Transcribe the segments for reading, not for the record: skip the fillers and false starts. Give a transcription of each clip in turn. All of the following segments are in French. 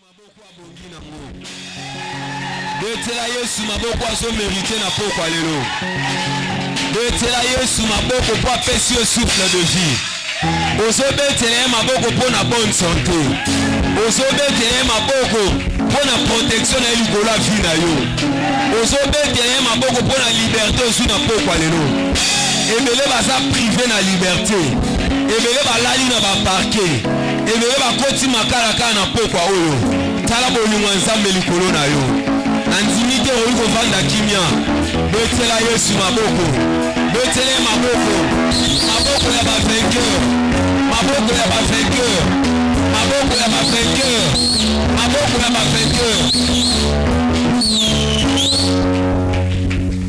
maboko abongi nango. Betela Yesu maboko azo mérité na poko alelo. Betela Yesu maboko po apesi yo souffle de vie. Ozo betela maboko po na bonne santé. Ozo betela maboko po na protection na likolo ya vie na yo. Ozo betela maboko po na liberté ozu na poko alelo. Ebele baza privé na liberté. Ebele balali na ba parquet. Ebele bakoti makala kaka na poko oyo. Tala bolingo nzambe likolo na yo. Nandimite oyi kovanda kimia. Betela Yesu maboko. Betela maboko. Maboko ya ba vainqueur. Maboko ya ba vainqueur. Maboko ya ba vainqueur. Maboko ya ba vainqueur.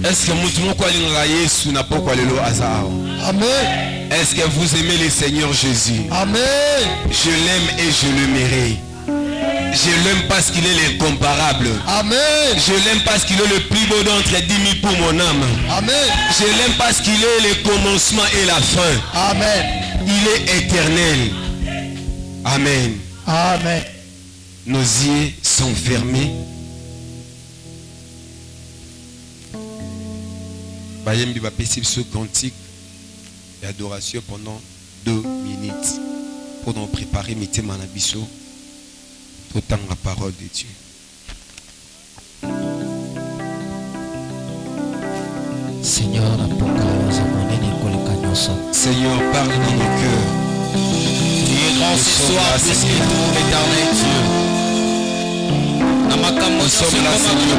Est-ce que mutu moko alingaka Yesu na poko alelo azao? Amen. Est-ce que vous aimez le Seigneur Jésus? Amen. Je l'aime et je le mérite. Je l'aime parce qu'il est l'incomparable. Amen. Je l'aime parce qu'il est le plus beau d'entre 10 000 pour mon âme. Amen. Je l'aime parce qu'il est le commencement et la fin. Amen. Il est éternel. Amen. Amen. Nos yeux sont fermés. Bayembi va passer ce cantique d'adoration pendant 2 minutes pour nous préparer mité manabiso autant la parole de Dieu. Seigneur, Seigneur, parle dans nos cœurs. Tu es grand ce soir, Seigneur, éternel Dieu. Nous sommes là, Seigneur.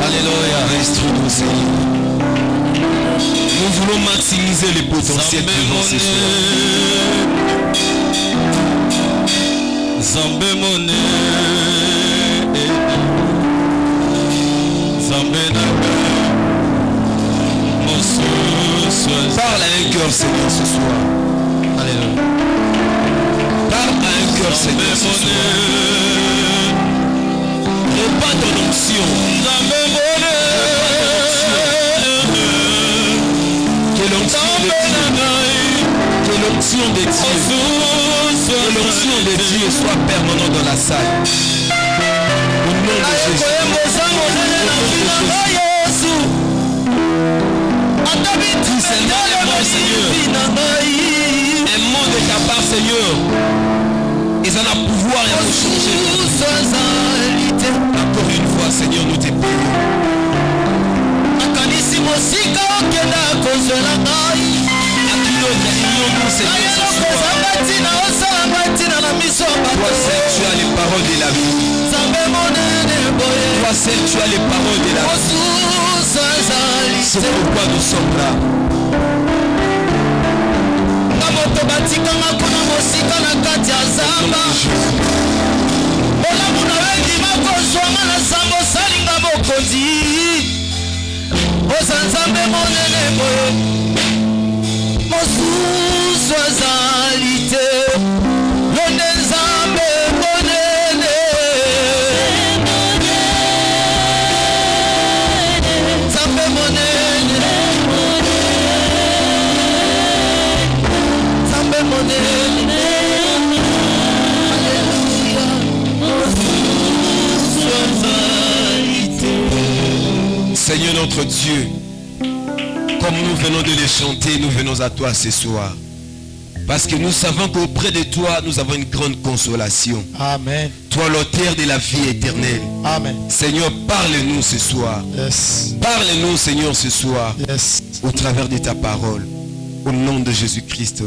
Alléluia. Instruis-nous, Seigneur. Nous voulons maximiser le potentiel de ce soir. Zambe mone, Zambe naga, parle à un cœur, Seigneur, ce soir. Alléluia. Parle à un cœur, Seigneur, ce soir. Répands ton onction. Zambe mone, que l'onction de Dieu, que l'onction de Dieu, que l'onction de Dieu soit permanente dans la salle. Au nom de Jésus. Dis Seigneur, aimons, Seigneur. Un mot de ta part, Seigneur. Ils en ont pouvoir et à nous changer. Encore une fois, Seigneur, nous te prions. Toi seul tu as les paroles de la vie. Toi seul tu as les paroles de la vie. C'est pourquoi nous sommes là. Seigneur notre Dieu, comme nous venons de les chanter, nous venons à toi ce soir. Parce que nous savons qu'auprès de toi, nous avons une grande consolation. Amen. Toi, l'auteur de la vie éternelle. Amen. Seigneur, parle-nous ce soir. Yes. Parle-nous, Seigneur, ce soir. Yes. Au travers de ta parole. Au nom de Jésus-Christ,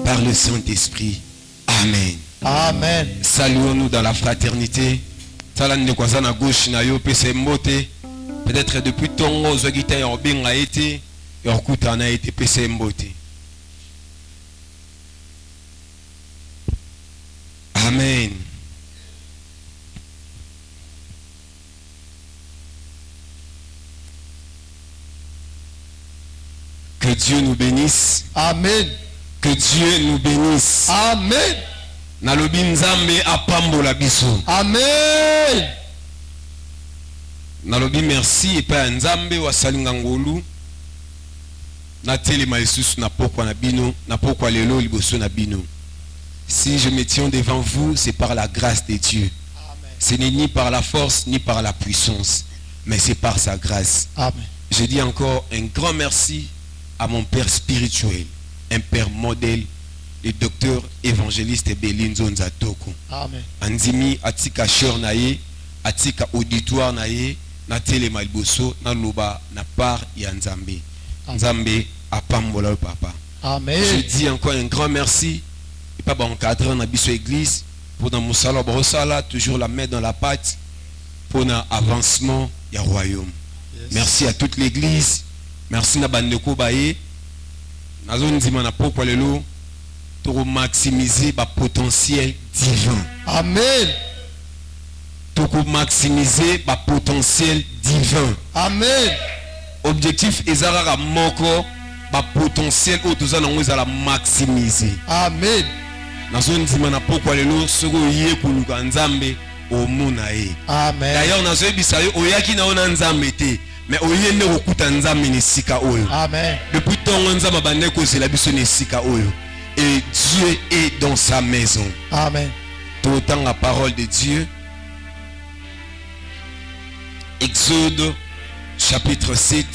par le Saint-Esprit. Amen. Amen. Saluons-nous dans la fraternité. Peut-être depuis ton rose guitare en bien a été et en coûtant a été PC mboté. Amen. Que Dieu nous bénisse. Amen. Que Dieu nous bénisse. Amen. Nalobi nzambe apambola biso. Amen. Nalobi merci et pa nzambe wa salinga ngolu. Na telema lisusu na pokwa na bino, na pokwa lelo liboso na bino. Si je me tiens devant vous, c'est par la grâce de Dieu. Amen. Ce n'est ni par la force, ni par la puissance, mais c'est par sa grâce. Amen. Je dis encore un grand merci à mon père spirituel, un père modèle, le docteur évangéliste Belinzo Nzatoko. Amen. Andimi atika cheur naye, atika auditoire naye, na tele maliboso, na loba, na part ya Nzambe. Nzambe apambola le papa. Amen. Je dis encore un grand merci. Et pas encadré dans la église pour dans Moussala Brossala, toujours la main dans la pâte pour l'avancement du royaume. Yes. Merci à toute l'église. Merci à Bandeko Baye. Nazon Dimana Poko Lelo pour maximiser le potentiel divin. Amen. Pour maximiser le potentiel divin. Amen. Objectif Ezara Moko, le potentiel où nous allons maximiser. Amen. Nazon Dimana Poko Lelo Soro Ye Kuluka Nzambe Omunae. Amen. D'ailleurs, dans ce bisayo, oyaki na ona Nzambe te, mais oyende okuta Nzambe ni sika oyo. Amen. Depuis ton Nzambe bande ko zela biso ni sika oyo. Et Dieu est dans sa maison. Amen. Tout autant la parole de Dieu. Exode chapitre 7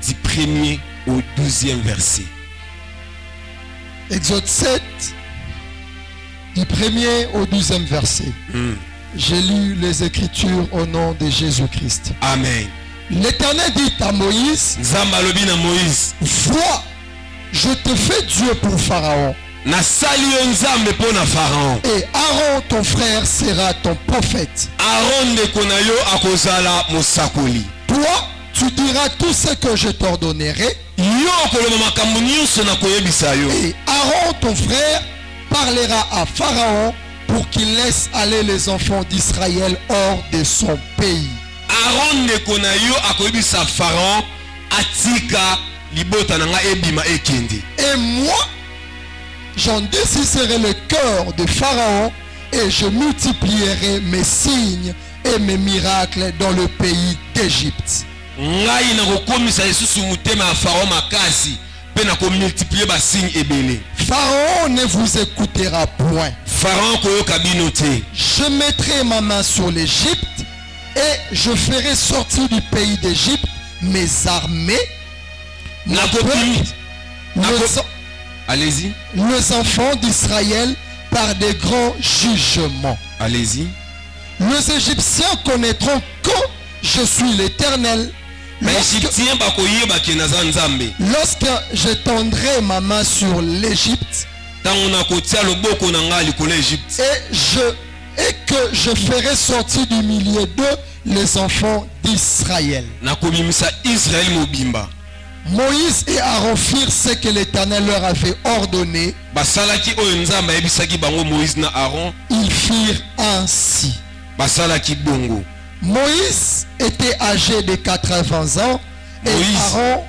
du 1er au 12e verset. Exode 7, du 1er au 12e verset. J'ai lu les Écritures au nom de Jésus-Christ. Amen. L'Éternel dit à Moïse, Nzamba lobi na Moïse, vois, je te fais Dieu pour Pharaon. na sali yo Nzambe po na Pharaon. Et Aaron, ton frère, sera ton prophète. Aaron de konayo akozala mosakoli. Toi, tu diras tout ce que je t'ordonnerai. Yo koloma makambo nyonso na koyebisa yo. Et Aaron, ton frère, parlera à Pharaon pour qu'il laisse aller les enfants d'Israël hors de son pays. Aaron de konayo akoyebisa Pharaon atika libota nanga ebima ekindi. Et moi, j'endurcirai le cœur de Pharaon et je multiplierai mes signes et mes miracles dans le pays d'Égypte. Ngai na kokomisa lisusu mutema ya Pharaon makasi pe na ko multiplier ba signe ebele. Pharaon ne vous écoutera point. Pharaon koyoka bino te. Je mettrai ma main sur l'Égypte et je ferai sortir du pays d'Égypte mes armées, Na mon kopimi. peuple, Allez-y. les enfants d'Israël par des grands jugements. Allez-y. Les Égyptiens connaîtront que je suis l'Éternel Mais Égyptien ba koyeba ke naza Nzambe. lorsque j'étendrai ma main sur l'Égypte Tango na kotia loboko na ngai likolo Égypte. et que je ferai sortir du milieu d'eux les enfants d'Israël. Na kobimisa Israël mobimba. Moïse et Aaron firent ce que l'Éternel leur avait ordonné. Basalaki oyo Nzambe ayebisaki bango Moïse na Aaron. Ils firent ainsi. Basalaki bongo. Moïse était âgé de 80 ans et Moïse. Aaron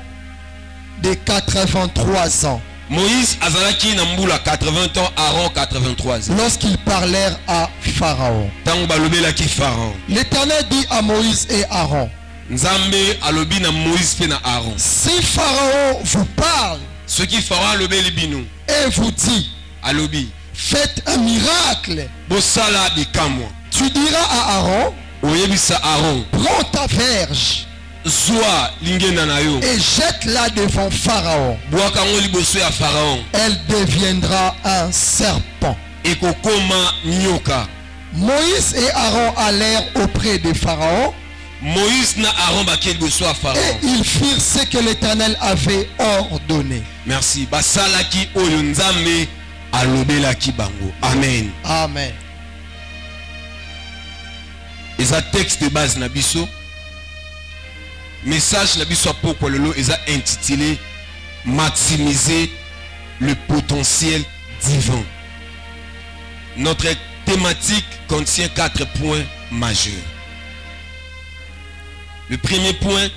de 83 ans Moïse azalaki na mbula 80 ans, Aaron 83 ans. lorsqu'ils parlèrent à Pharaon. Tango balobelaki Pharaon. L'Éternel dit à Moïse et Aaron, Nzambe alobi na Moïse pe na Aaron. si Pharaon vous parle Ce qui Pharaon alobeli bino. et vous dit, Alobi. faites un miracle, Bosala bikamwa. tu diras à Aaron, Oyebisa Aaron. prends ta verge Zwa lingenda na yo. et jette-la devant Pharaon. Bwaka ngo liboso ya Pharaon. Elle deviendra un serpent. Ekokoma nyoka. Moïse et Aaron allèrent auprès de Pharaon Moïse na Aaron baki liboso ya et Pharaon. ils firent ce que l'Éternel avait ordonné. Merci. Basalaki oyo Nzambe alobelaki bango. Amen. Amen. Eza texte de base na biso. Message na biso apoko lelo eza intitulé maximiser le potentiel divin. Notre thématique contient 4 points majeurs. Le premier point,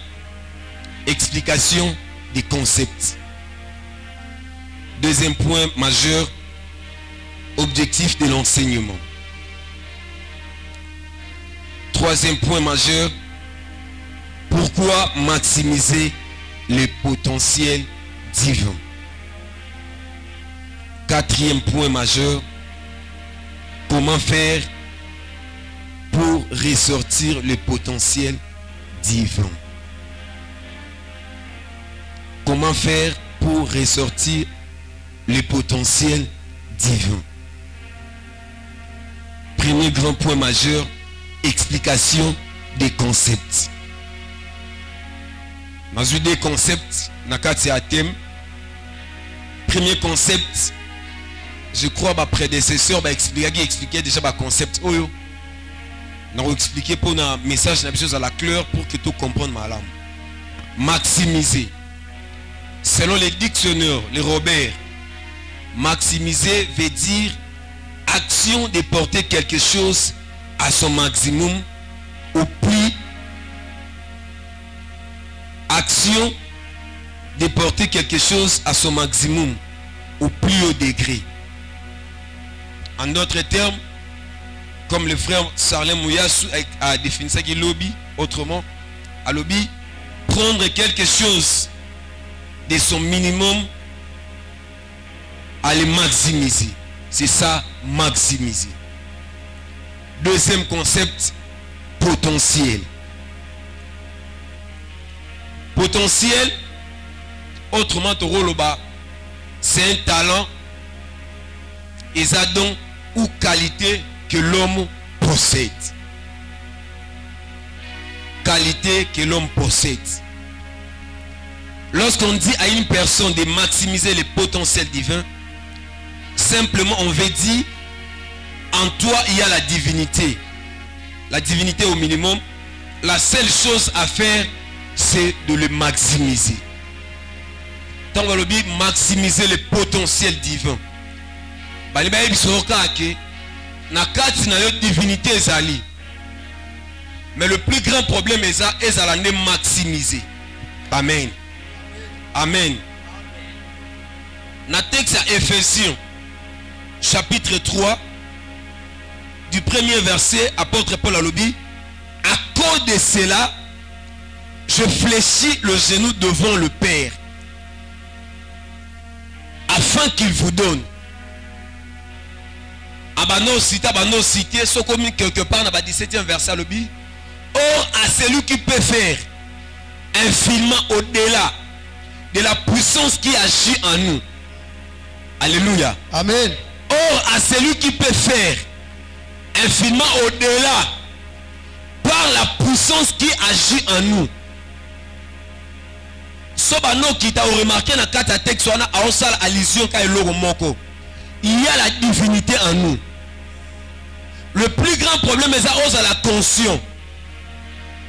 explication des concepts. Deuxième point majeur, objectif de l'enseignement. Troisième point majeur, pourquoi maximiser le potentiel divin. Quatrième point majeur, Comment faire pour ressortir le potentiel divin? Comment faire pour ressortir le potentiel divin? Premier grand point majeur, explication des concepts. Dans des concepts, nakati a thème. Premier concept, je crois ma prédécesseur va expliquer déjà le concept. Oh yo, on va expliquer pour un message à la claire pour que tout comprenne ma langue. Maximiser. Selon les dictionnaires, les Robert, maximiser veut dire action de porter quelque chose à son maximum au plus. Action de porter quelque chose à son maximum au plus haut degré. En d'autres termes, comme le frère Sarlem Mouyassou a défini ça qui est lobby, autrement, à lobby, prendre quelque chose de son minimum à le maximiser. C'est ça, maximiser. Deuxième concept, potentiel. Potentiel, autrement, c'est un talent et un don ou qualité que l'homme possède. Qualité que l'homme possède. Lorsqu'on dit à une personne de maximiser le potentiel divin, simplement on veut dire en toi il y a la divinité. La divinité au minimum. La seule chose à faire, c'est de le maximiser. Tant qu'on dit maximiser le potentiel divin. Divinité ezali. Mais le plus grand problème est ça, est maximiser. Amen. Amen. Dans le texte à Éphésiens, chapitre 3, du premier verset, apôtre Paul a dit, à cause de cela, je fléchis le genou devant le Père, afin qu'il vous donne. Abano cité, ce comme quelque part dans le 17e verset, le dit, or à celui qui peut faire infiniment au-delà de la puissance qui agit en nous. Alléluia. Amen. Or à celui qui peut faire infiniment au-delà par la puissance qui agit en nous. Sobano qui t'a remarqué dans le texte, il y a la divinité en nous. Le plus grand problème est à la conscience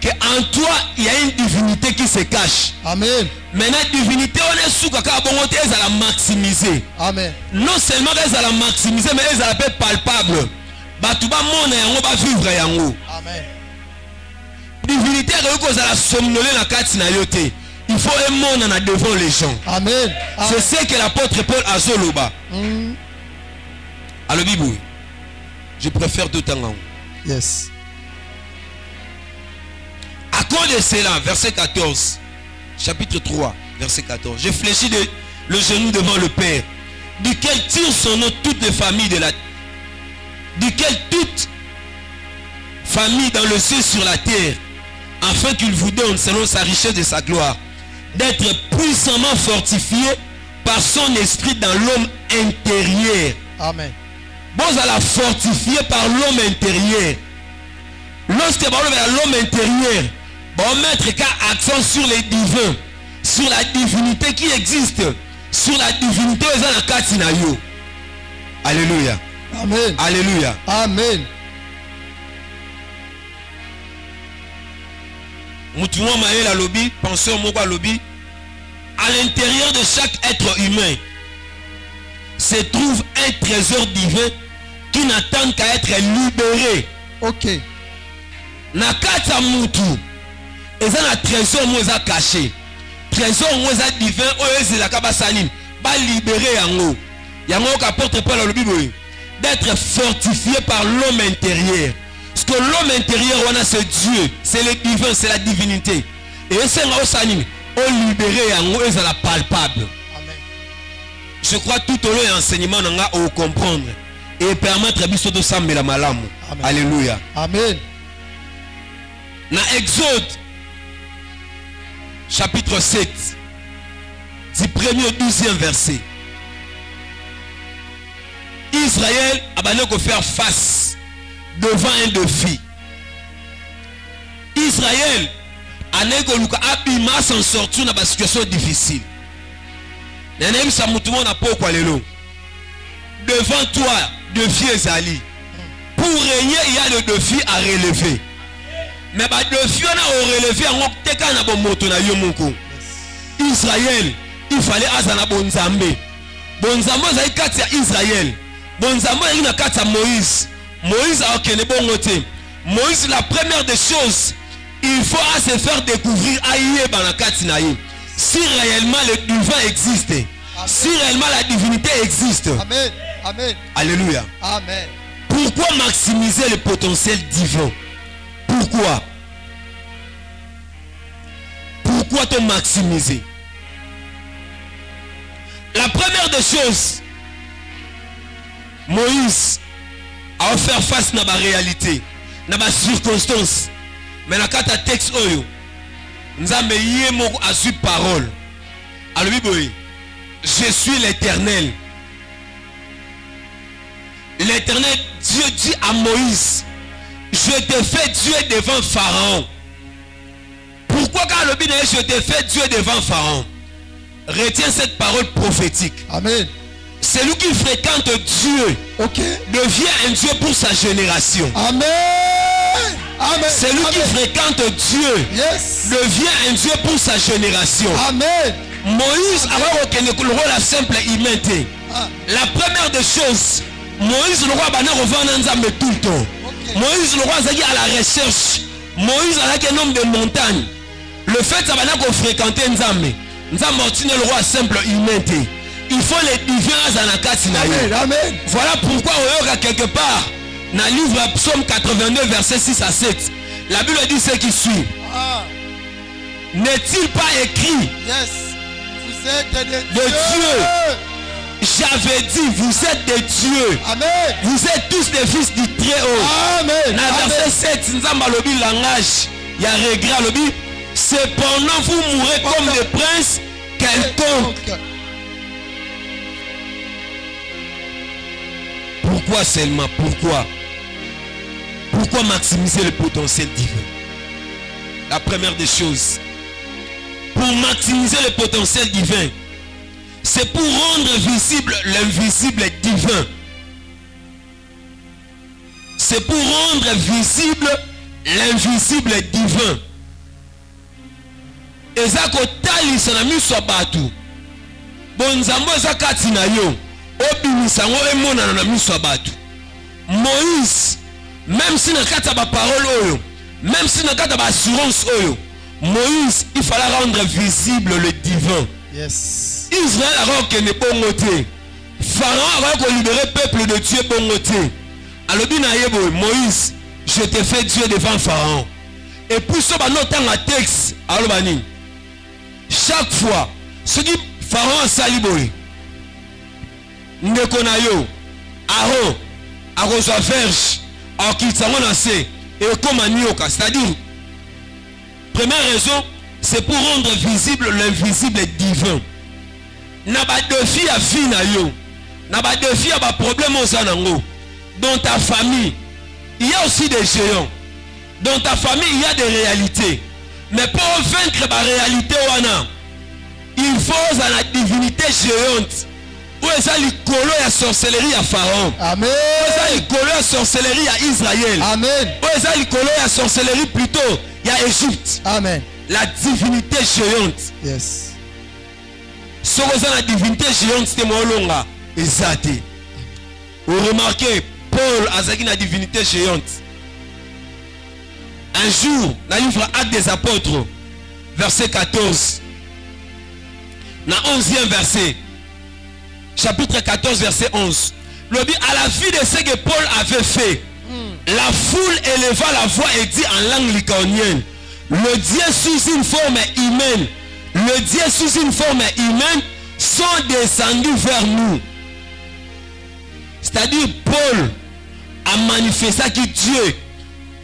qu'en toi il y a une divinité qui se cache. Amen. Maintenant la divinité on est sous elle à la maximiser. Amen. Non seulement elle à la maximiser, mais elle à la palpable. Batuba mona yango ba vivre yango. Amen. Divinité que à la somnoler na kati na yote. Il faut un monde en devant les gens. Amen. C'est ce que l'apôtre Paul a zoloba. À le Bible. Je préfère tout en. Yes. À cause de cela, verset 14, chapitre 3, verset 14, je fléchis le genou devant le Père, duquel tire son nom toutes les familles de la, duquel toute famille dans le ciel sur la terre, afin qu'il vous donne, selon sa richesse de sa gloire, d'être puissamment fortifié par son esprit dans l'homme intérieur. Amen. Bon, à la fortifier par l'homme intérieur. Lorsque l'homme intérieur, bon mettre accent sur les divins, sur la divinité qui existe, sur la divinité dans la Katinayo. Alléluia. Amen. Alléluia. Amen. Moutouan Maël à lobby, penseur Moka lobby, à l'intérieur de chaque être humain se trouve un trésor divin qui n'attend qu'à être libéré. Ok. Nakata Moutou, et ça un trésor moins caché. Trésor moins divin, c'est la Kabasalim, pas libéré yango. Yango qu'apporte pas dans le Bible, d'être fortifié par l'homme intérieur. Parce que l'homme intérieur, c'est Dieu, c'est le divin, c'est la divinité. Et c'est là où on libéré yango, c'est la palpable. Amen. Je crois tout au long de l'enseignement, on va comprendre. et permettre biso de sambela malamu. Amen. Alléluia. Amen. Dans Exode chapitre 7 du 1er au 12e verset, Israël a besoin de faire face devant un défi. Israël a besoin de s'en sortir dans une situation difficile. Devant toi, défi Ezali. Pour régner, il y a le défi à relever. Mais le défi on a relevé en Israël, il fallait azana bonzambe. Bonzambe c'est katia Israël. Bonzambe c'est na katia Moïse. Moïse a okene bongote. Moïse, la première des choses, il faut se faire découvrir aïe banakati naïe. Si réellement le divin existe, amen. Si réellement la divinité existe. Amen. Amen. Alléluia. Amen. Pourquoi maximiser le potentiel divin? Pourquoi? Pourquoi te maximiser? La première des choses, Moïse a offert face à la réalité, à la circonstance. Mais dans le texte, nous avons eu parole. Alors, je suis l'Éternel. L'Éternel, Dieu dit à Moïse, je te fais Dieu devant Pharaon. Pourquoi quand le Bible je te fais Dieu devant Pharaon? Retiens cette parole prophétique. Amen. Celui qui fréquente Dieu, okay, devient un Dieu pour sa génération. Amen. Amen. Celui qui fréquente Dieu, yes, devient un Dieu pour sa génération. Amen. Moïse a le rôle simple humanité. La première des choses, Moïse le roi Bana revend Nzambe tout le temps. Okay. Moïse le roi Zagi à la recherche. Moïse a un homme de montagne. Le fait ça va fréquenter Nzambe. Nzambe le roi simple humanité. Il faut les divins à la carte. Amen. Amen. Voilà pourquoi on a quelque part dans le livre Psaume 82 verset 6 à 7. La Bible dit ce qui suit. N'est-il pas écrit? Yes. Vous êtes des de Dieu. J'avais dit, vous êtes des dieux. Amen. Vous êtes tous des fils du Très-Haut. Amen. Dans verset 7, nous avons le langage. Il y a regret. Le cependant, vous mourrez comme des princes quelconques. Pourquoi seulement? Pourquoi maximiser le potentiel divin? La première des choses, pour maximiser le potentiel divin, c'est pour rendre visible l'invisible divin. C'est pour rendre visible l'invisible divin. Et ça kotali sanami swabatu. Bonzambo za katina yo. Obimisango emona na miso abatu. Moïse, même si na kata ba parole oyo, même si na kata ba assurance oyo, Moïse, il fallait rendre visible le divin. Yes. Israël a reconnu bongoté. Pharaon a libéré le peuple de Dieu bongoté. Alors Moïse, je te fais Dieu devant Pharaon. Et puis ce temps à texte, chaque fois, ce qui Pharaon a saliboé. Ndekonayo, Aaron, a reçu verge, a quitté et comme Anioka. C'est-à-dire, première raison, c'est pour rendre visible l'invisible divin. N'a pas de fille à fille na yo. N'a pas de fille à pas problème au sanango. Dans ta famille, il y a aussi des géants. Dans ta famille, il y a des réalités. Mais pour vaincre la réalité, il faut la divinité géante. Où est ça l'icolo et la sorcellerie à Pharaon? Amen. Où est ça l'icolo et la sorcellerie à Israël? Amen. Où est ça l'icolo et la sorcellerie plutôt? Il y a Égypte. Amen. La divinité géante. Yes. Ce que la divinité géante, c'est mon longa. Exact. Vous remarquez, Paul a dit la divinité géante. Un jour, dans le livre Actes des Apôtres, verset 14, dans le 11e verset, chapitre 14, verset 11, le dit à la vue de ce que Paul avait fait, la foule éleva la voix et dit en langue lycaonienne, le Dieu sous une forme humaine, le Dieu sous une forme humaine sont descendus vers nous. C'est-à-dire Paul a manifesté qui Dieu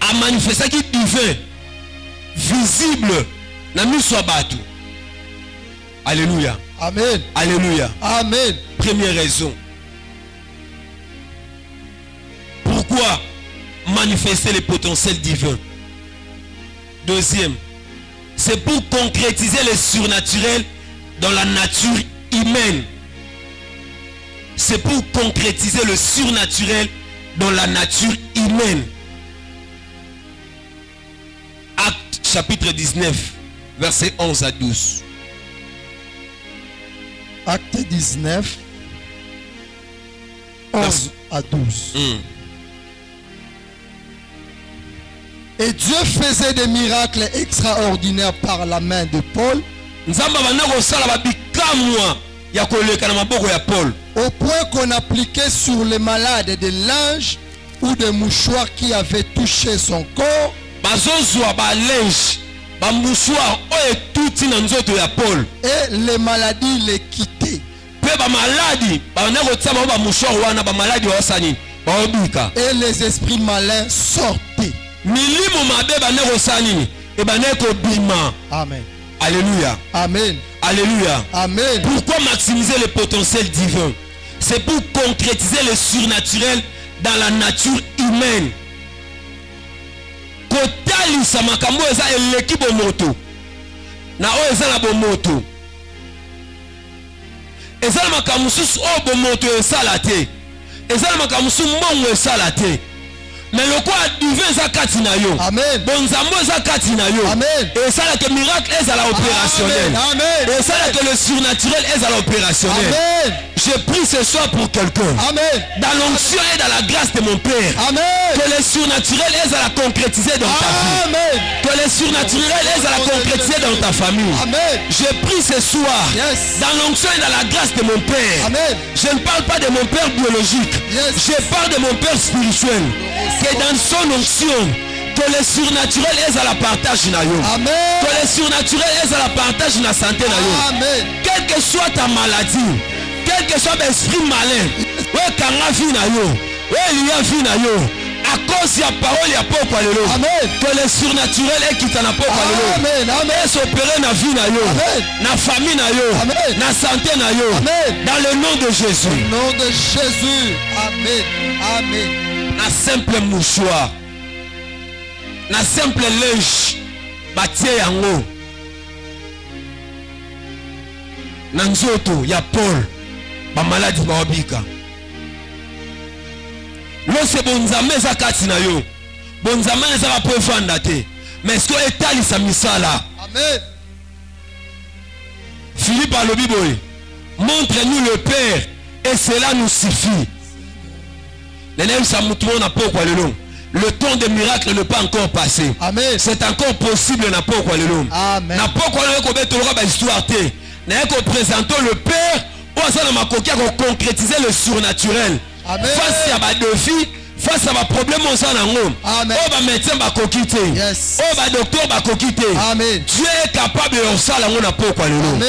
a manifesté qui divin visible na miso ya bato. Alléluia. Amen. Alléluia. Amen. Première raison. Pourquoi manifester les potentiels divins? Deuxième, c'est pour concrétiser le surnaturel dans la nature humaine. C'est pour concrétiser le surnaturel dans la nature humaine. Acte chapitre 19, versets 11 à 12. Acte 19, 11 à 12. Et Dieu faisait des miracles extraordinaires par la main de Paul, au point qu'on appliquait sur les malades des linges ou des mouchoirs qui avaient touché son corps. Et les maladies les quittaient. Et les esprits malins sortaient. Amen. Alléluia. Amen. Alléluia. Amen. Pourquoi maximiser le potentiel divin? C'est pour concrétiser le surnaturel dans la nature humaine. Kotalisa makambo eza eleki bomoto. Na o eza na bomoto. Eza na makambo susu o bomoto esala te. Eza na makambo susu mbongo esala te. Mais le quoi divin eza kati na yo. Amen. Bonzambo eza kati na yo. Amen. Et ça là que miracle est à l'opérationnel. Amen. Et ça là que le surnaturel est à l'opérationnel. Amen. Je prie ce soir pour quelqu'un. Amen. Dans l'onction et dans la grâce de mon Père. Amen. Que le surnaturel est à la concrétiser dans ta vie. Amen. Que le surnaturel est à la concrétiser dans ta famille. Amen. Je prie ce soir. Yes. Dans l'onction et dans la grâce de mon Père. Amen. Je ne parle pas de mon Père biologique. Yes. Je parle de mon Père spirituel. Que dans son onction, que le surnaturel est à la partage na yo. Amen. Que le surnaturel est à la partage na santé na yo. Amen. Quelle que soit ta maladie, quel que soit l'esprit malin, ouais kanga vie na yo, ouais il y a vie na yo. À cause de la parole, il y a pas quoi lelo. Amen. Que le surnaturel est qui t'en a pas quoi lelo. Amen. Amen. Et s'opérer na vie na yo, Amen. na famille na yo, Amen. na santé na yo. Amen. Dans le nom de Jésus. Au nom de Jésus. Amen. Amen. Na simple mouchoir, na simple linge, batie yango. Na nzoto ya Paul, ba maladie ba obika. Lose bonzame eza kati na yo. Bonzame eza ba po fanda te. Mais ce que etali sa misala. Amen. Philippe a le Bible. Montre-nous le Père et cela nous suffit. Le temps des miracles n'est pas encore passé. Amen. C'est encore possible. Amen. N'a pas histoire. Présentons le Père pour concrétiser le surnaturel. Amen. Face à ma défi, face à ma problème, on s'en a. Amen. Oh, médecin va coquiter. Yes. Oh, docteur va coquiter. Amen. Dieu est capable de faire ça. Amen.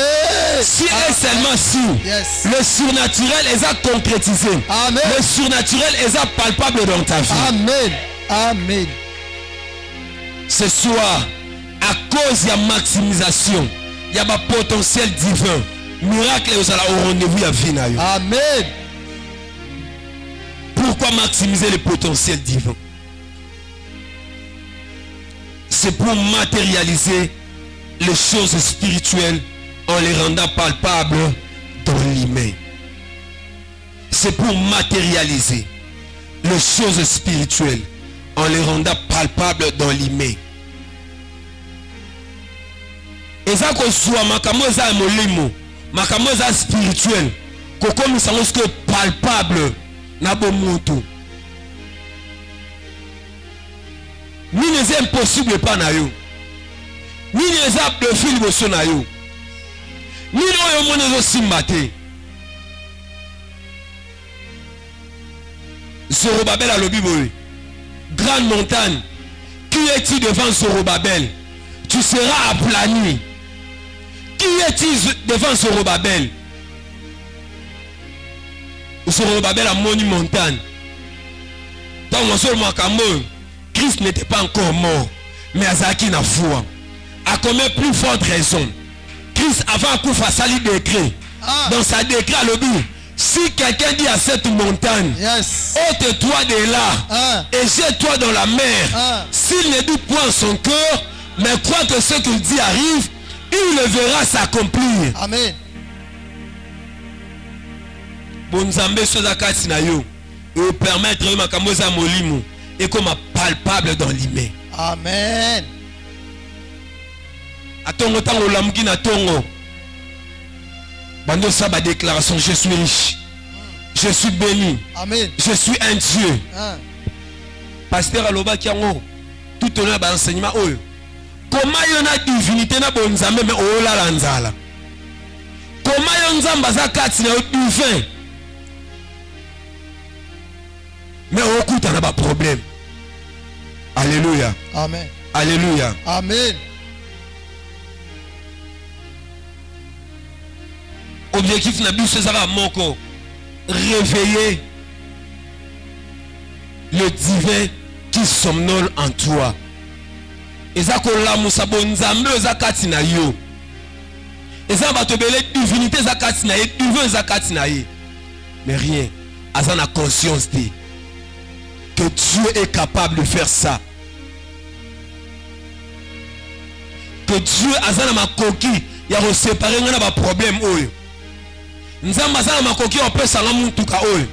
Si et seulement si Yes. le surnaturel est concrétisé, Amen. le surnaturel est palpable dans ta vie. Amen. Amen. Ce soir, à cause de la maximisation, il y a un potentiel divin. Miracle au rendez-vous à vie. Amen. Pourquoi maximiser le potentiel divin? C'est pour matérialiser les choses spirituelles en les rendant palpables dans l'humain. C'est pour matérialiser les choses spirituelles en les rendant palpables dans l'humain. Et ça que soit makambo za molimo, makambo za spirituel, koko misango que palpable na bomoto. Ni les impossible pas na yo. Ni les apes de fil bosso na yo. Ni no yo monezo simbate. Zorobabel a le Bible. Grande montagne. Qui est-il devant Zorobabel? Tu seras aplani. Qui est-il devant Zorobabel? Osoro babela moni montagne. Tant Monsol Makambo, Christ n'était pas encore mort, mais Azaki n'a foi. À combien plus forte raison? Christ avant coup face à lui décret. Dans sa décret le but. Si quelqu'un dit à cette montagne, ôte-toi de là et jette-toi dans la mer, s'il ne doute point en son cœur, mais croit que ce qu'il dit arrive, il le verra s'accomplir. Amen. Bonzambe sozakati na yo et permettre makamoza molimo et comme palpable dans l'imé. Amen. Atongo tango lamuki na tongo. Bando sa ba déclaration, je suis riche. Je suis béni. Amen. Je suis un Dieu. Pasteur aloba kiango tout au long de l'enseignement oyo. Comment y a divinité na bonzambe mais ola lanzala. Comment y a nzamba zakati na divin. Mais au coup, tu n'as pas de problème. Alléluia. Amen. Alléluia. Amen. Objectif n'a plus ce ça mon corps. Réveiller le divin qui somnole en toi. Et ça qu'on l'a moussa bonzambe zakati na yo. Et ça va te belé divinité zakati na ye, divin zakati na ye. Mais rien. Asa na conscience de que Dieu est capable de faire ça. Que Dieu a dans ma coquille, il a séparé un problème. Nzamba za ma coquille on peut s'en mutuka oyo.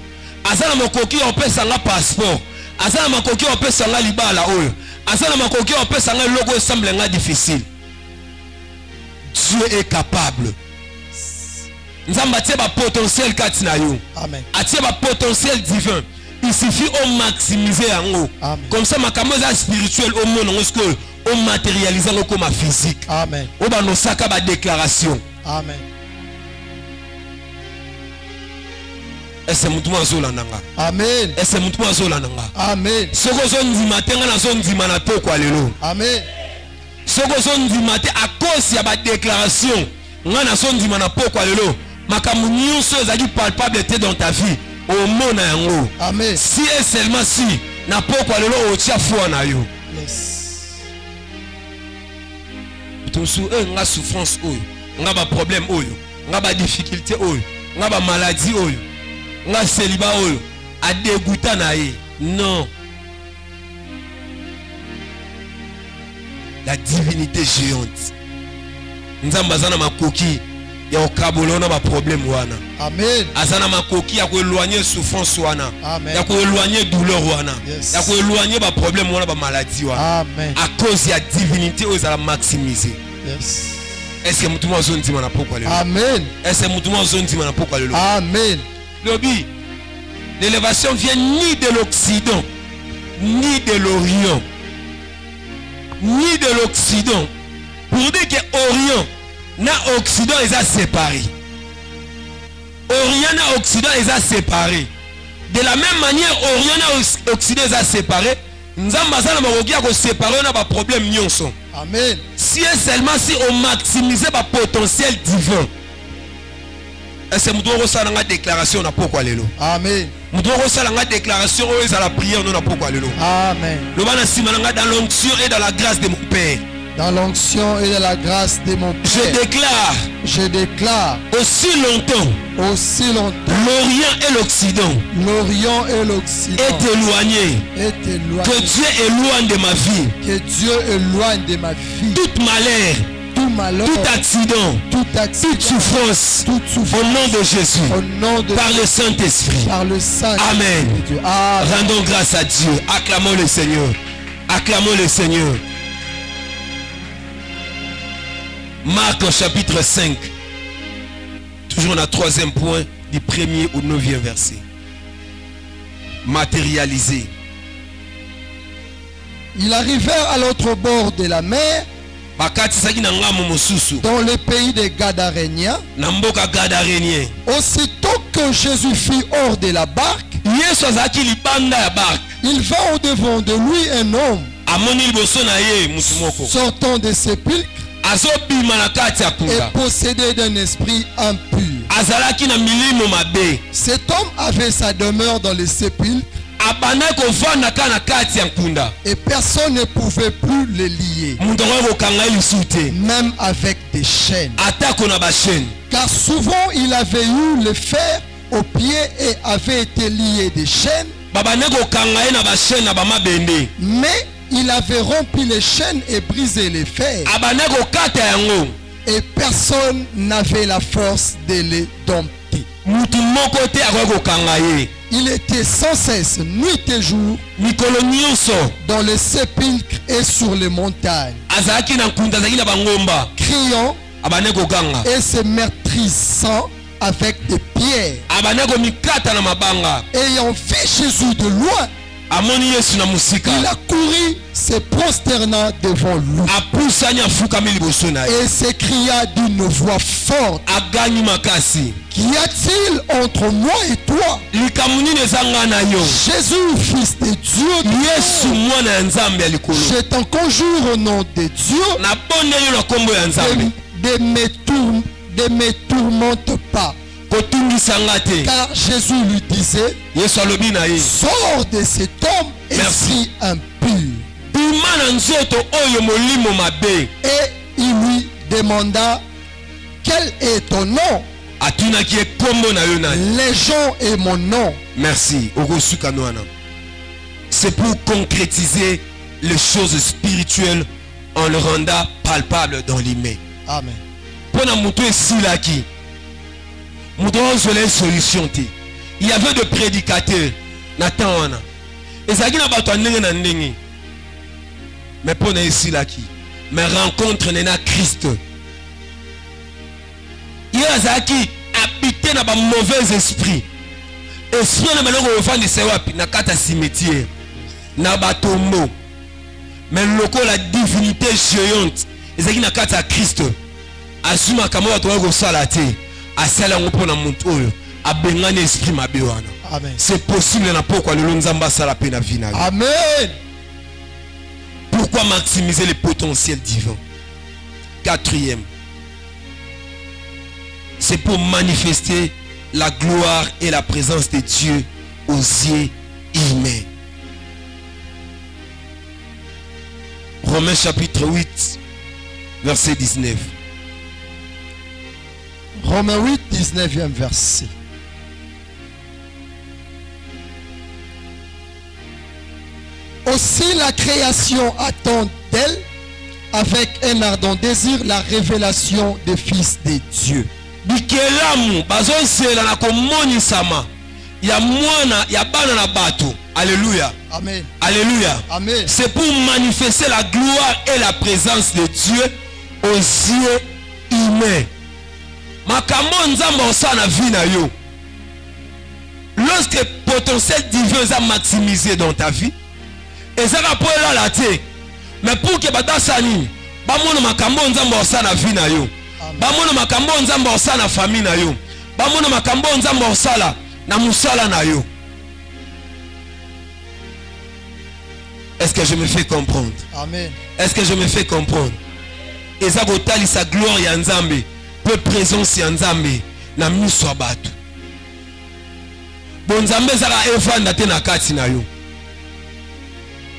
Azana ma coquille on peut s'en passeport. Azana ma coquille on peut s'en libala oyo. Azana ma coquille on peut s'en logo semble difficile. Dieu est capable. Nzamba tie ba potentiel katina yo. Amen. Atie ba potentiel divin. Il suffit de maximiser en haut. Comme ça, ma caméra spirituelle au monde, on matérialise comme ma physique. Amen. On va nous sacar ma déclaration. Amen. Est-ce que nous avons Amen. Est-ce que nous avons Amen. Ce que nous avons matin, nous avons dit manato quoi le lot. Amen. Ce que nous avons dit matin à cause de la déclaration, nous avons dit manato quoi le lot. Ma caméra est palpable dans ta vie. Au monde yango. Amen. Si et seulement si na poko lelo o tia foi na yo. Yes. Tosu nga souffrance oyo, nga ba problème oyo, nga ba difficulté oyo, nga ba maladie oyo, nga célibat oyo, a dégoûta na ye. Non. La divinité géante. Nzamba zana makoki ya okabolona ba problème wana. Amen. Azana makoki ya ko éloigner souffrance wana. Amen. Ya ko éloigner douleur wana. Yes. Ya ko éloigner ba problème wana ba maladie wana. Amen. À cause ya divinité aux la maximiser. Yes. Est-ce que mutumo zone ndima na pourquoi le? Amen. Est-ce que mutumo zone ndima na pourquoi le? Amen. Lobi. L'élévation vient ni de l'Occident, ni de l'Orient. Ni de l'Occident. Pour dire que Orient na Occident ils a séparé. Orient na Occident ils a séparé. De la même manière Orient na Occident ils a séparé. Nzamba za na makoki ya ko séparer na ba problème nyonso. Amen. Si et seulement si on maximise ba potentiel divin. Est-ce que nous devons faire une déclaration na pourquoi lelo? Amen. Nous devons faire une déclaration où est la prière na pourquoi lelo? Amen. Le bana simananga dans l'onction et dans la grâce de mon Père. Dans l'onction et de la grâce de mon Père. Je déclare aussi longtemps l'Orient et l'Occident est éloigné. Que Dieu éloigne de ma vie. Que Dieu éloigne de ma vie tout malheur, tout accident, toute souffrance, au nom de Jésus, par le Saint-Esprit. Amen. Rendons grâce à Dieu. Acclamons le Seigneur. Acclamons le Seigneur. Marc au chapitre 5. Toujours on a troisième point du 1er au 9e verset. Matérialisé. Ils arrivèrent à l'autre bord de la mer, dans le pays des Gadaréniens. Aussitôt que Jésus fut hors de la barque, il vint au-devant de lui un homme sortant des sépulcres et possédé d'un esprit impur. azalaki na milimo mabe. Cet homme avait sa demeure dans les sépulcres Abana kovanda kana kati ya nkunda. et personne ne pouvait plus les lier, Mutu akoki kokanga lisusu te. même avec des chaînes. Atako na basheni. Car souvent il avait eu le fer aux pieds et avait été lié des chaînes, Babane kokanga ye na basheni na bamabende. mais il avait rompu les chaînes et brisé les fers, Abane kokata yango. et personne n'avait la force de les dompter. Mutu moko te akoki kokanga ye. Il était sans cesse, nuit et jour, Mikolo nyonso dans les sépulcres et sur les montagnes, azalaki na nkunda, azalaki na bangomba. criant Abane kokanga. et se meurtrissant avec des pierres. Abane komikata na mabanga. Ayant vu Jésus de loin, Amoni Yesu na musika. il a couru, se prosternant devant lui Apusani afukami liboso na ye. et s'écria d'une voix forte: Agani makasi. Qu'y a-t-il entre moi et toi, Likambo nini eza nga na yo? Jésus, fils de Dieu? Yesu mwana ya Nzambe ya likolo. Je t'en conjure au nom de Dieu, Nabonde yo na kombo ya Nzambe. de me tourmente pas. Kotungisa nga te. Car Jésus lui disait: Yesu alobi na ye. sors de cet homme, esprit impur. Bima na nzoto oyo molimo mabe. Et il lui demanda: quel est ton nom? Atunaki ye kombo na yo nani? Légion est mon nom. Merci. Okosuka no wana. C'est pour concrétiser les choses spirituelles en le rendant palpable dans l'humain. Amen. Pona mutu esilaki. Mutu ozwela ye solution te. Il y avait de prédicateurs na temps wana. Ezalaki na bato ya ndenge na ndenge. Mais pona esilaki. Mais rencontre nena Christ. Il azalaki habité na ba mauvais esprit. Esprit na maloko ofandisa wapi na kata cimetière. Na batombo. Mais lokola divinité géante ezalaki na kata Christ. Asuma kama watu wako sala te. Asala ngopo na muntu oyo abengani esprit mabe wana. Amen. C'est possible na pokwa lelo nzamba sala pe na vie na yo. Amen. Pourquoi maximiser le potentiel divin? Quatrième, c'est pour manifester la gloire et la présence de Dieu aux yeux humains. Romains chapitre 8, verset 19. Romains 8, 19e verset. Aussi la création attend d'elle avec un ardent désir la révélation des fils de Dieu. Bikelamu bazosela na komonisama ya mwana ya bana na bato. Alléluia. Amen. Alléluia. Amen. C'est pour manifester la gloire et la présence de Dieu aux yeux humains. Makambo nzamba osana vie na yo. Lorsque le potentiel divin est maximisé dans ta vie, et ça va pour la te. Mais pour que badasani, bamona makambo nzamba osana vie na yo. Bamona makambo nzamba osana famille na yo. Bamona makambo nzamba osala na musala na yo. Est-ce que je me fais comprendre? Amen. Est-ce que je me fais comprendre? Et ça gotali sa gloire ya Nzambe, peu présence ya Nzambe na miso bato. Bon Nzambe zaka evanda te na kati na yo.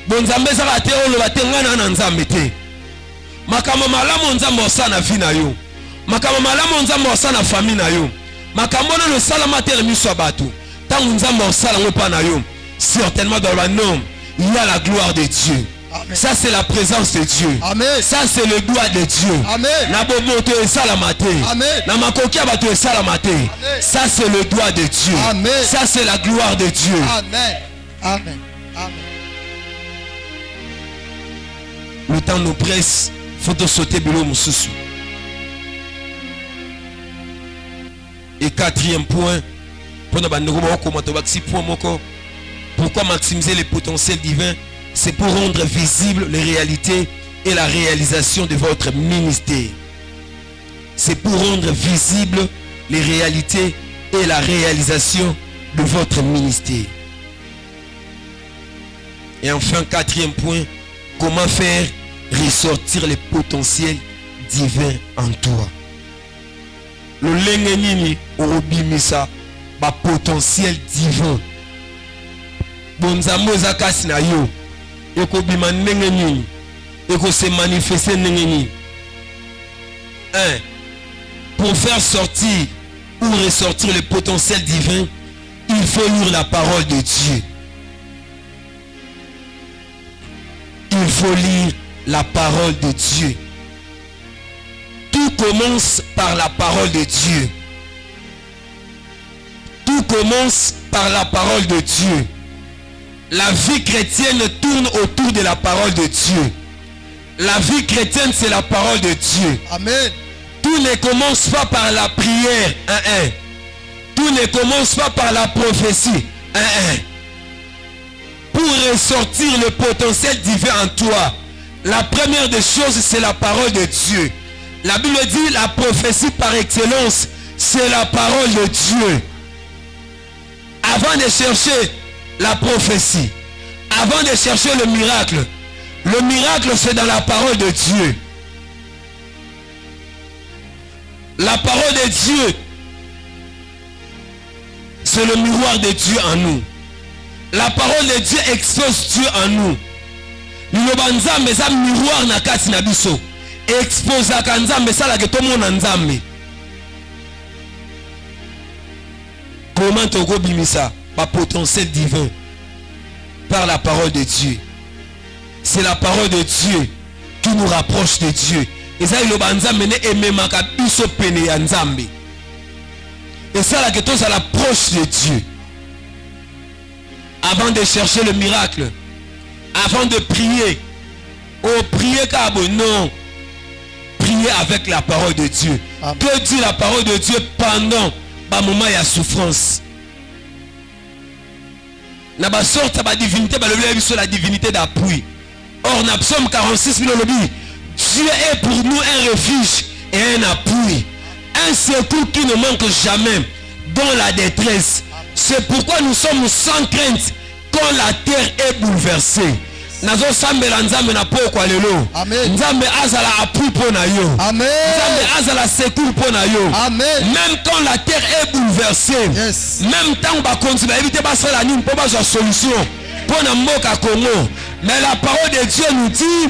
Bon Nzambe zaka te oloba te ngana na Nzambe te. Makambo malamu Nzambe osana vie na yo. Makambo malamu Nzambe osana famille na yo. Makambo no salama te na miso bato. Tangu Nzambe osala ngopa na yo. Certainement dans le nom, il y a la gloire de Dieu. Amen. Ça c'est la présence de Dieu. Amen. Ça c'est le doigt de Dieu. Amen. Na bomoto esalamate. Amen. Na makoki bato esalamate. Ça c'est le doigt de Dieu. Amen. Ça c'est la gloire de Dieu. Amen. Amen. Amen. Le temps nous presse. Faut te sauter bilo mususu. Et quatrième point, pourquoi maximiser les potentiels divins? C'est pour rendre visible les réalités et la réalisation de votre ministère. C'est pour rendre visible les réalités et la réalisation de votre ministère. Et enfin, quatrième point, comment faire ressortir les potentiels divins en toi? lolenge nini okobimisa ba potentiel divin. Bonzambo eza kasi na yo ekobima ndenge nini ekose manifester ndenge nini. Pour faire sortir ou ressortir le potentiel divin, il faut lire la parole de Dieu. Il faut lire la parole de Dieu. Tout commence par la parole de Dieu. Tout commence par la parole de Dieu. La vie chrétienne tourne autour de la parole de Dieu. La vie chrétienne, c'est la parole de Dieu. Amen. Tout ne commence pas par la prière. Tout ne commence pas par la prophétie. Pour ressortir le potentiel divin en toi, la première des choses, c'est la parole de Dieu. La Bible dit la prophétie par excellence, c'est la parole de Dieu. Avant de chercher la prophétie, avant de chercher le miracle c'est dans la parole de Dieu. La parole de Dieu, c'est le miroir de Dieu en nous. La parole de Dieu expose Dieu en nous. Liloba nzambe eza miroir na kati na biso. Exposaka nzambe sala ke tomona nzambe. Comment tokobimisa ba potentiel divin? Par la parole de Dieu. C'est la parole de Dieu qui nous rapproche de Dieu. Et ça liloba nzambe ne ememaka biso pene ya nzambe. Et ça la que tous à l'approche de Dieu. Avant de chercher le miracle, avant de prier, prier car non, prier avec la parole de Dieu. Amen. Que dit la parole de Dieu pendant un moment il y a souffrance? Na ba sorte ba divinité ba lever sur la divinité d'appui. Or na psaume 46 Dieu est pour nous un refuge et un appui, un secours qui ne manque jamais dans la détresse. C'est pourquoi nous sommes sans crainte quand la terre est bouleversée. Nazo sambela nzambe na poko lelo. Amen. Nzambe azala appui pona yo. Amen. Nzambe azala secours pona yo. Amen. Même quand la terre est bouleversée. Yes. Même tant ba continue éviter ba sala nini pour ba solution pona mboka Congo. Mais la parole de Dieu nous dit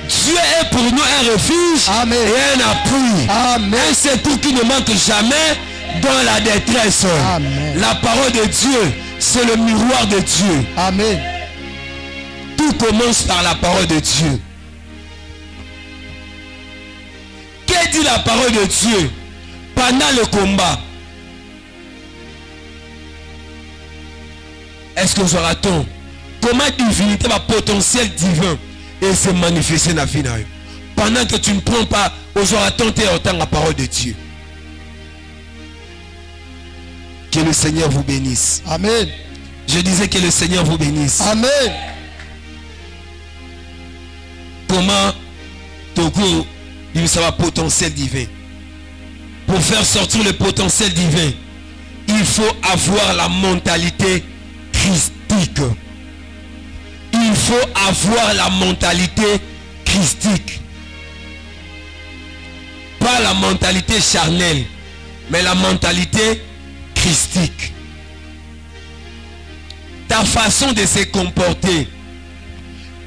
Dieu est pour nous un refuge. Amen. Et un appui. Amen. Un secours qui ne manque jamais dans la détresse. Amen. La parole de Dieu, c'est le miroir de Dieu. Amen. Tout commence par la parole de Dieu. Que dit la parole de Dieu pendant le combat? Est-ce que nous aura-t-on comment divinité va potentiel divin et se manifester dans la vie? Pendant que tu ne prends pas aux aura-t-on autant la parole de Dieu? Que le Seigneur vous bénisse. Amen. Je disais que le Seigneur vous bénisse. Amen. Comment Togo il sera potentiel divin? Pour faire sortir le potentiel divin, il faut avoir la mentalité christique. Il faut avoir la mentalité christique. Pas la mentalité charnelle, mais la mentalité christique. Ta façon de se comporter.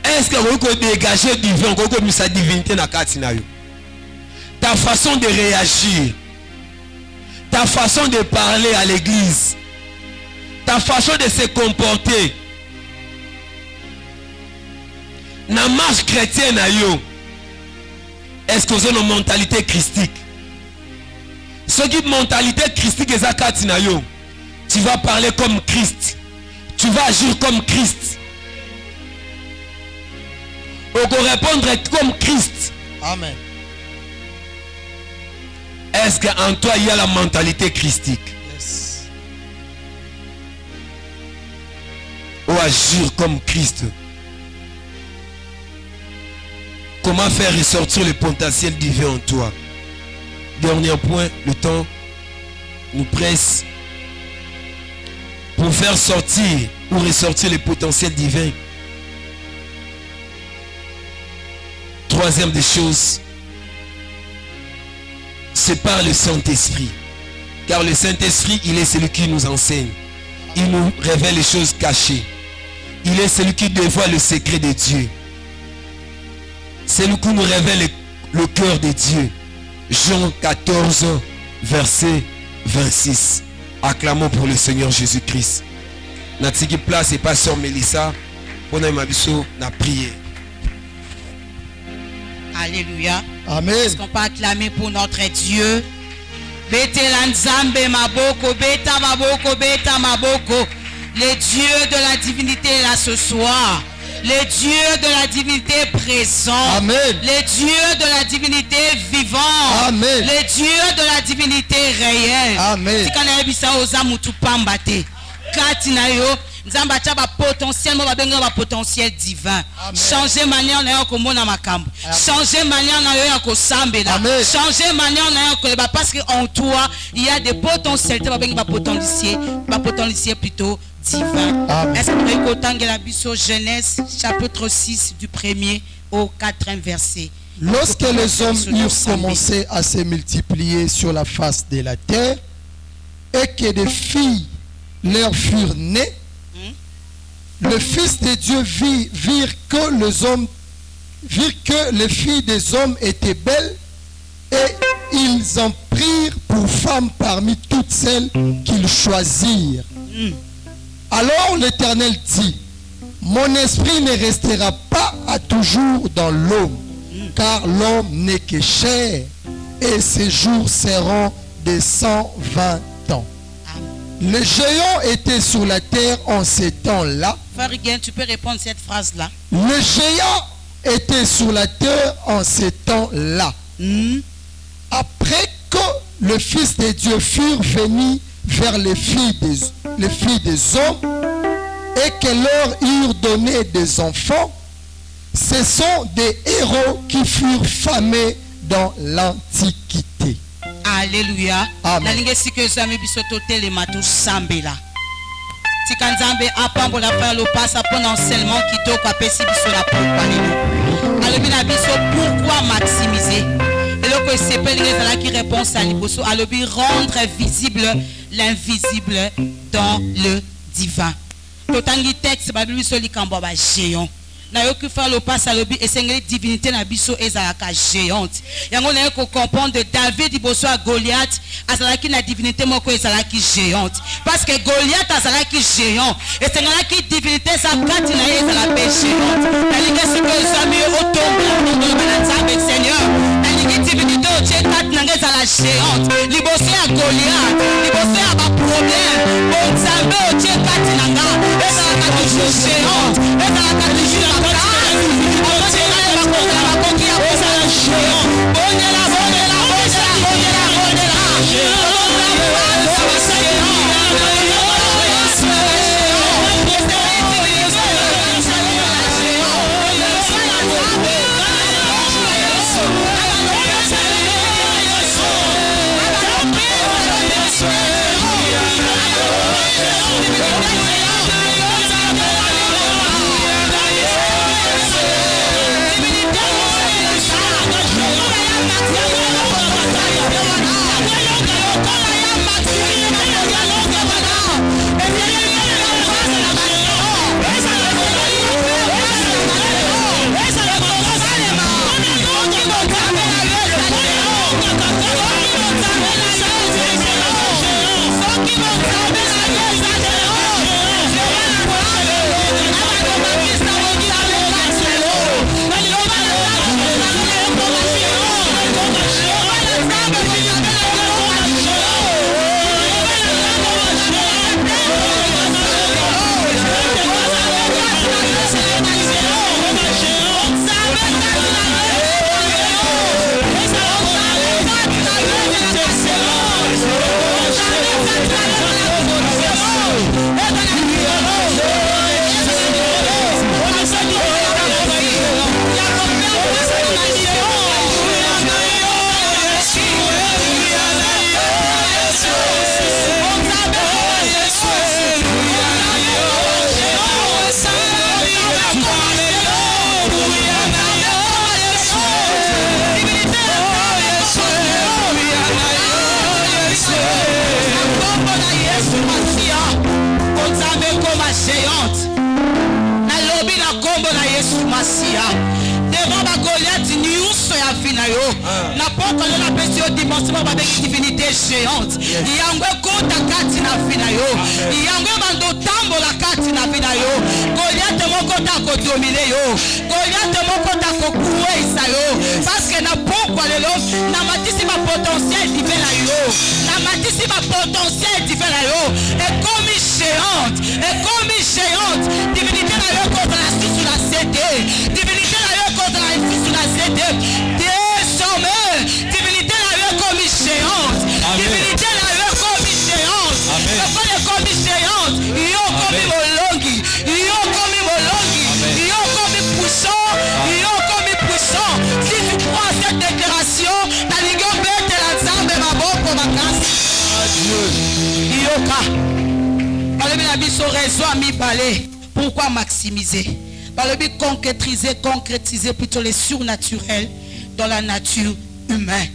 Est-ce que vous pouvez dégager du vent, vous pouvez sa divinité dans la yo? Ta façon de réagir, ta façon de parler à l'église, ta façon de se comporter, la marche chrétienne à yo, est-ce que vous avez une mentalité christique? Ce qui est mentalité christique est yo, tu vas parler comme Christ, tu vas agir comme Christ. On peut répondre comme Christ. Amen. Est-ce qu'en toi il y a la mentalité christique? Yes. Ou agir comme Christ? Comment faire ressortir le potentiel divin en toi? Dernier point, le temps nous presse. Pour faire sortir ou ressortir le potentiel divin, troisième des choses, c'est par le Saint-Esprit. Car le Saint-Esprit, il est celui qui nous enseigne. Il nous révèle les choses cachées. Il est celui qui dévoile le secret de Dieu. C'est lui qui nous révèle le cœur de Dieu. Jean 14, verset 26. Acclamons pour le Seigneur Jésus-Christ. Natiki place et pasteur Mélissa. Pour nous, na prière. Alléluia. Amen. Est-ce qu'on peut acclamer pour notre Dieu? Betela Nzambe Maboko, Beta Maboko, Beta Maboko. Les dieux de la divinité là ce soir. Les dieux de la divinité présents. Amen. Les dieux de la divinité vivants. Amen. Les dieux de la divinité réelle. Amen. Si kana yebisa oza mutu pamba te. Kati na yo Nzamba atia ba potentiel mo ba benga ba potentiel divin. Changer manière na yo komona makambo. Changer manière na yo ya kosambela. Changer manière na yo ko ba parce que en toi il y a des potentialités ba benga ba potentiel plutôt divin. Est-ce que vous pouvez la biso Genèse chapitre 6 du 1er au 4e verset. Lorsque les hommes eurent commencé à se multiplier sur la face de la terre et que des filles leur furent nées, le Fils de Dieu virent que les filles des hommes étaient belles et ils en prirent pour femmes parmi toutes celles qu'ils choisirent. Alors l'Éternel dit, mon esprit ne restera pas à toujours dans l'homme, car l'homme n'est que chair, et ses jours seront de 120 ans. Les géants étaient sur la terre en ces temps-là. Frère Riguin, tu peux répondre à cette phrase-là. Les géants étaient sur la terre en ces temps-là. Après que le Fils de Dieu furent venus vers les filles des hommes et que leur eurent donné des enfants, ce sont des héros qui furent famés dans l'Antiquité. Alléluia. Amen. Tikanzambe apambo la frère Lopasa pour l'enseignement qui toko apesi biso la propre. Alobi na biso pourquoi maximiser? Et le que c'est qui réponse à liboso alobi rendre visible l'invisible dans le divin. Totangi texte ba biso likambo ba géant. Na yo ki faire le passe à l'obi esengeli divinité na biso ezalaka géante. Yango na yo ko comprendre de David iboso a Goliath azalaki na divinité moko ezalaki géante. Parce que Goliath azalaki géant. Esengeli divinité sa kati na yo ezalaka géante. Nalinga siko ezami otombe na nzambe Seigneur. Nalinga divinité o tie kati na ezala géante. Liboso ya Goliath, liboso ya ba problème. Bon nzambe o tie kati na nga ezalaka toujours géante. Ezalaka toujours Yesu Masia. Devant ma Goliath, nyuso ya vina yo. Na poko le la pesi yo dimension avec divinité géante. Yangwe kota kati na vina yo. Yangwe bando tambo la kati na vina yo. Goliath moko ta ko dominer yo. Goliath moko ta ko kuwesa yo. Parce que na poko lelo na matisi ma potentiel divin la yo. Na matisi ma potentiel divin la yo. Et comme géante, divinité la yo contre la sous la CD. Divinité la yo contre la sous la CD. Désormais, divinité la yo comme géante. Divinité la yo comme géante. Le comme géante, yo comme molongi, yo comme molongi, yo comme puissant, yo comme puissant. Si tu crois à cette déclaration, la ligue bête la zambe ma boko ma casse. Yoka. Pourquoi maximiser? Par le but concrétiser plutôt les surnaturels dans la nature humaine.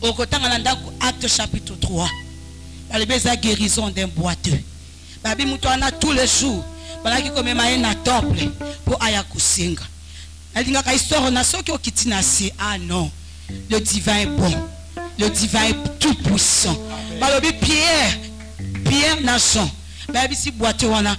Au côté de l'acte chapitre 3, par le but de la guérison d'un boiteux. Babi Moutouana tous les jours, pendant qu'il commet un temple pour Ayakusinga. Elle dit que l'histoire n'a pas de ah non, le divin est bon, le divin est tout puissant. Par le but Pierre Nation. Babi si boite wana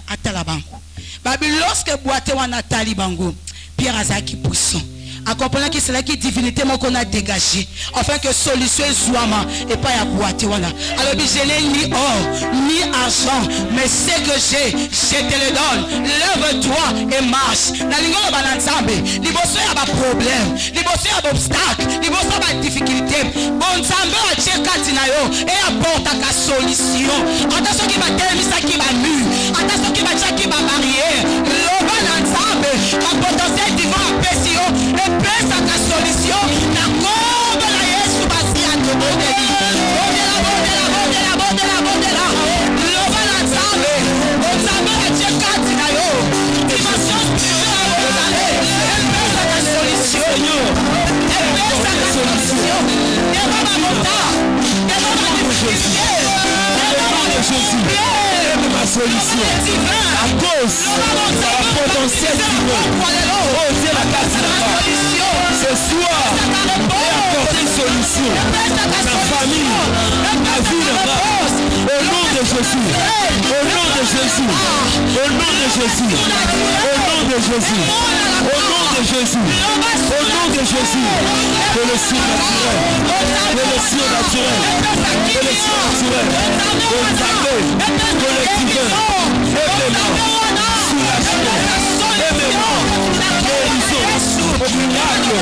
atala bango. Babi lorsque boite wana atali bango, Pierre azaki puissant. À comprendre que c'est là qui divinité moi qu'on a dégagé afin que solution soit et pas à boite wana. Alors je n'ai ni or ni argent, mais ce que j'ai, je te le donne. Lève-toi et marche. Na lingo balanzambe, liboso ya ba problème, liboso ya obstacle, liboso ya difficulté. Bon nzambe a cheka tinayo et apporte ta solution. Attention qui va terminer qui va mur, attention qui va checker ma barrière. Le balanzambe, ma potentiel divin a pesio et pesa ta solution. Na kombe la Yesu basi a te modeli. Le balanzambe, bon nzambe a cheka tinayo. Dimension spirituelle, et pesa ta solution. Et pesa ta solution. Et va ma montagne, et va ma difficulté. Ma solution à cause de la potentiel divin. Oh Dieu la carte ce soir apporter une solution à ma famille, ma vie là-bas. Au nom de Jésus, au nom de Jésus, au nom de Jésus, au nom de Jésus, au nom de Jésus, au nom de Jésus, que le surnaturel, que le surnaturel, que le surnaturel, que le divin, aimez-moi, soulagement, aimez-moi, guérison, miracle,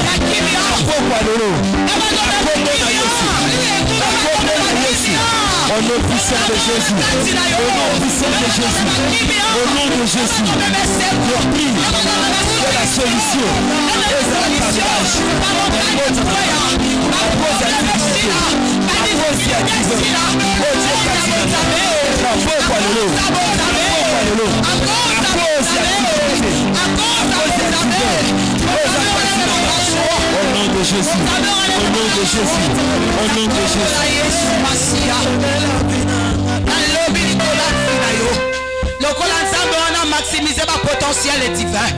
pourquoi l'eau, au nom puissant de Jésus, au nom puissant de Jésus, au nom de Jésus, je prie que la solution est dans la partage, à cause de la divinité, à cause de la divinité, oh Dieu, pourquoi l'eau, pourquoi l'eau, à cause de la divinité, à cause de la divinité, au nom de Jésus, au nom de Jésus, au nom de Jésus. Maximiser ma potentiel divin.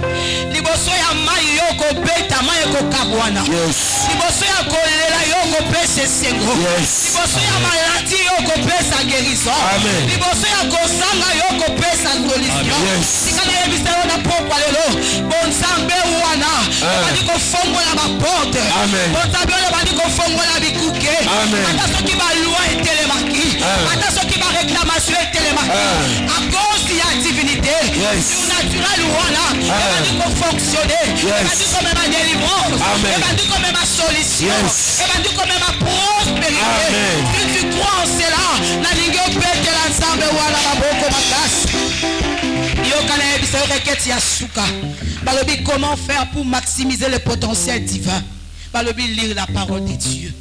Liboso ya mai yoko beta mai yoko kabwana. Liboso ya kolela yoko pesa sengo. Liboso ya maladi yoko pesa guérison. Liboso ya kosanga yoko pesa solution. Sikana yebisa na pokwa lelo. Bonsambe wana. Bandi ko fongo la ba porte. Bonsambe bandi ko fongo la bikuke. Ata soki ba loi etelemaki. Ata soki ba réclamation etelemaki. À cause de la divinité. Surnaturel voilà, il va dire qu'on fonctionner, il va dire qu'on même ma délivrance, il va dire qu'on même ma solution, il va dire qu'on même ma prospérité. Si tu crois en cela, la ligue pète l'ensemble voilà ma boko ma casse. Yokana ebisa requête ya suka. Balobi comment faire pour maximiser le potentiel divin. Balobi lire la parole de Dieu.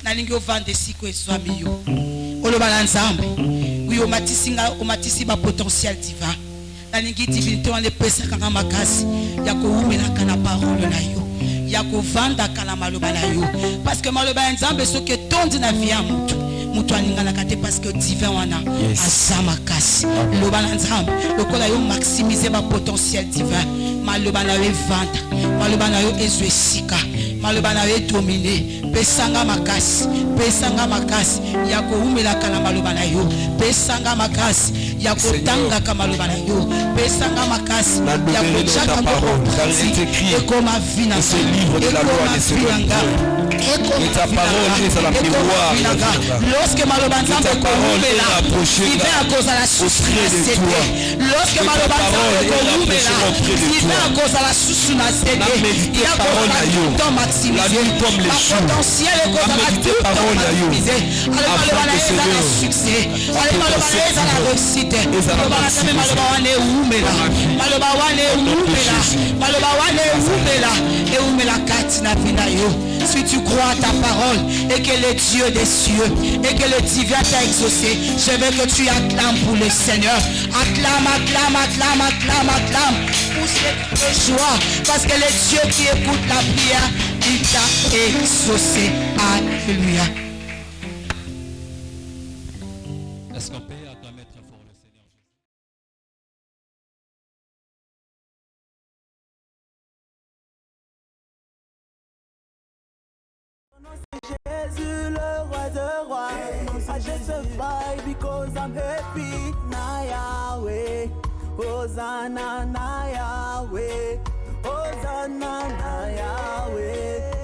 Na ligue vendre siko eswami yo. Oloba l'ensemble. Oui, au matisi ba potentiel divin. La divinité on les pesa kanga makasi ya ko umela kana parole na yo ya ko vanda kana maloba na yo parce que maloba nzambe soki tondi na vie ya mutu mutu alinganaka te parce que divin wana aza makasi. Loba na nzambe lokola yo maximiser ba potentiel divin, maloba na yo evanda, maloba na yo ezwa esika, maloba na yo dominer. Pesanga makasi ya koumelaka na maloba na yo, pesanga makasi ya kotangaka maloba na yo, pesanga makasi ya kochaka et comme vina ce livre de la loi ne se et ta parole est à la mémoire. Lorsque maloba nzambe koumela divin à cause de la susu na sete, lorsque maloba nzambe koumela divin à cause de la susu na sete, il y a ton maximiser ma potentiel et cause de la tout maximiser. Allez maloba na eza na succès, allez maloba na eza na réussite, maloba na nzambe maloba wane umela, maloba wane umela, maloba wane umela et umela kati na vina yo. Si tu crois à ta parole et que le Dieu des cieux et que le divin t'a exaucé, je veux que tu acclames pour le Seigneur. Acclame, acclame, acclame, acclame, acclame. Pousse de joie parce que le Dieu qui écoute la prière, il t'a exaucé. Alléluia. Est-ce qu'on peut acclamer très fort le Seigneur? Jésus le roi de rois, I justify because I'm happy. Na Yahweh, Hosanna na Yahweh, Hosanna na Yahweh.